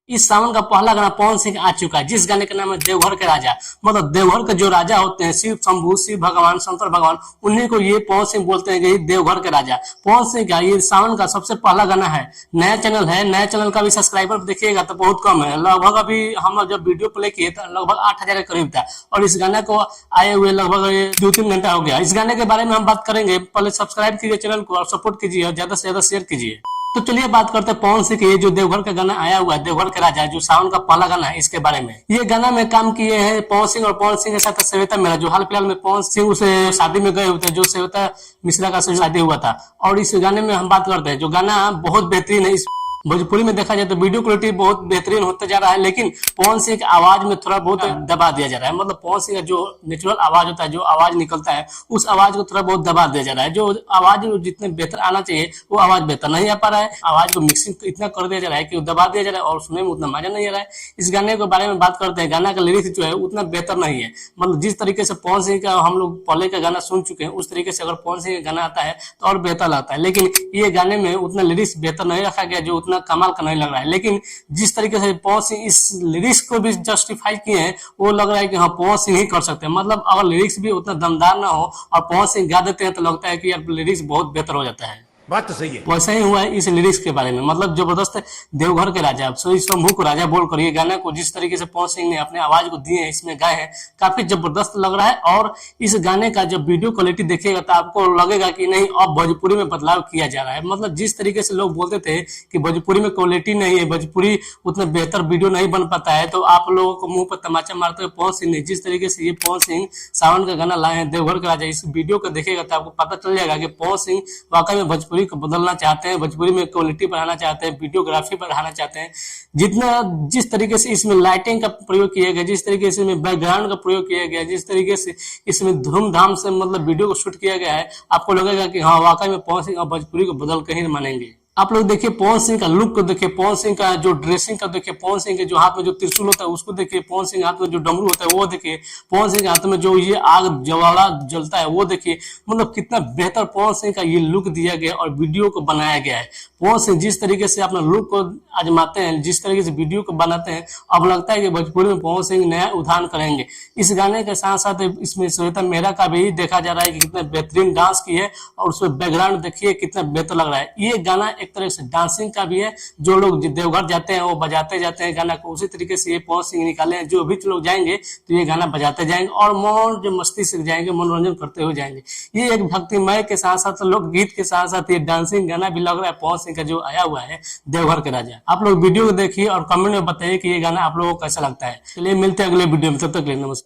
इस सावन का पहला गाना पवन सिंह आ चुका है, जिस गाने का नाम है देवघर के राजा। मतलब देवघर के जो राजा होते हैं, शिव शंभू, शिव भगवान, शंकर भगवान, उन्हीं को ये पवन सिंह बोलते हैं कि ये देवघर के राजा। पवन सिंह का ये सावन का सबसे पहला गाना है। नया चैनल है, नया चैनल का भी सब्सक्राइबर देखिएगा तो बहुत कम है, लगभग अभी हम लोग जब वीडियो प्ले किए तो लगभग 8,000 के करीब था, और इस गाने को आए हुए लगभग 2-3 घंटा हो गया। इस गाने के बारे में हम बात करेंगे, पहले सब्सक्राइब कीजिए चैनल को और सपोर्ट कीजिए और ज्यादा से ज्यादा शेयर कीजिए। तो चलिए बात करते हैं पवन सिंह के ये जो देवघर का गाना आया हुआ है, देवघर के राजा, जो सावन का पहला गाना है, इसके बारे में। ये गाना में काम किए हैं पवन सिंह, और पवन सिंह के साथ श्वेता मेहरा, जो हाल फिलहाल में पवन सिंह उसे शादी में गए होते हैं, जो श्वेता मिश्रा का शादी हुआ था। और इस गाने में हम बात करते हैं, जो गाना बहुत बेहतरीन है। इस भोजपुरी में देखा जाए तो वीडियो क्वालिटी बहुत बेहतरीन होता जा रहा है, लेकिन पवन सिंह की आवाज में थोड़ा बहुत दबा दिया जा रहा है। मतलब पवन सिंह का जो नेचुरल आवाज होता है, जो आवाज निकलता है, उस आवाज को थोड़ा बहुत दबा दिया जा रहा है। जो आवाज जितने बेहतर आना चाहिए वो आवाज बेहतर नहीं आ पा रहा है। आवाज को मिक्सिंग इतना कर दिया जा रहा है कि दबा दिया जा रहा है और सुनने में उतना मजा नहीं आ रहा है। इस गाने के बारे में बात करते हैं, गाना का लिरिक्स जो है उतना बेहतर नहीं है। मतलब जिस तरीके से पवन सिंह का हम लोग पहले का गाना सुन चुके हैं, उस तरीके से अगर पवन सिंह का गाना आता है तो और बेहतर लगता है, लेकिन ये गाने में उतना लिरिक्स बेहतर नहीं रखा गया, जो उतना कमाल का नहीं लग रहा है। लेकिन जिस तरीके से पवन सिंह इस लिरिक्स को भी जस्टिफाई किए हैं, वो लग रहा है कि हाँ पवन सिंह ही कर सकते हैं। मतलब अगर लिरिक्स भी उतना दमदार ना हो और पवन सिंह गा देते हैं तो लगता है कि यार लिरिक्स बहुत बेहतर हो जाता है। बात तो सही है। वैसा ही हुआ है इस लिरिक्स के बारे में। मतलब जबरदस्त देवघर के राजा, शंभू को राजा बोलकर ये गाना को जिस तरीके से पवन सिंह ने अपने आवाज को दिए हैं, इसमें गाए हैं, काफी जबरदस्त लग रहा है। और इस गाने का जब वीडियो क्वालिटी देखिएगा तो आपको लगेगा कि नहीं, अब भोजपुरी में बदलाव किया जा रहा है। मतलब जिस तरीके से लोग बोलते थे कि भोजपुरी में क्वालिटी नहीं है, भोजपुरी उतना बेहतर वीडियो नहीं बन पाता है, तो आप लोगों को मुंह पर तमाचा मारते हुए पवन सिंह ने जिस तरीके से ये पवन सिंह सावन का गाना लाए हैं देवघर के राजा, इस वीडियो को देखिएगा तो आपको पता चल जाएगा कि पवन सिंह वाकई में भोजपुरी को बदलना चाहते हैं, भोजपुरी में क्वालिटी बढ़ाना चाहते हैं, वीडियोग्राफी बढ़ाना चाहते हैं। जिस तरीके से इसमें लाइटिंग का प्रयोग किया गया, जिस तरीके से इसमें बैकग्राउंड का प्रयोग किया गया, जिस तरीके से इसमें धूमधाम से मतलब वीडियो को शूट किया गया है, आपको लगेगा कि हाँ वाकई में पवन सिंह और भोजपुरी को बदल कर ही मानेंगे। आप लोग देखिए पवन सिंह का लुक को देखिए, पवन सिंह का जो ड्रेसिंग का देखिए, पवन सिंह के जो हाथ में जो त्रिशूल होता है उसको देखिए, पवन सिंह के हाथ में जो डमरू होता है वो देखिए, पवन सिंह के हाथ में जो ये आग ज्वाला जलता है वो देखिए। मतलब कितना बेहतर पवन सिंह का ये लुक दिया गया और वीडियो को बनाया गया है। पवन सिंह जिस तरीके से अपना लुक को आजमाते हैं, जिस तरीके से वीडियो को बनाते हैं, अब लगता है कि भोजपुरी में पवन सिंह नया उदाहरण करेंगे। इस गाने के साथ साथ इसमें श्वेता मेहरा का भी देखा जा रहा है कि कितना बेहतरीन डांस की है, और उसमें बैकग्राउंड देखिए कितना बेहतर लग रहा है। ये गाना एक तरह से डांसिंग का भी है, जो लोग देवघर जाते हैं वो बजाते जाते हैं गाना को, उसी तरीके से ये पवन सिंह निकाले हैं। जो भी लोग जाएंगे तो ये गाना बजाते जाएंगे और मौज मस्ती से जाएंगे, मनोरंजन करते हुए जाएंगे। ये एक भक्तिमय के साथ साथ लोक गीत के साथ साथ ये डांसिंग गाना भी लग रहा है पवन सिंह का जो आया हुआ है देवघर के राजा। आप लोग वीडियो को देखिए और कमेंट में बताइए कि ये गाना आप लोगों को कैसा लगता है। चलिए मिलते हैं अगले वीडियो में, तब तक के लिए नमस्कार।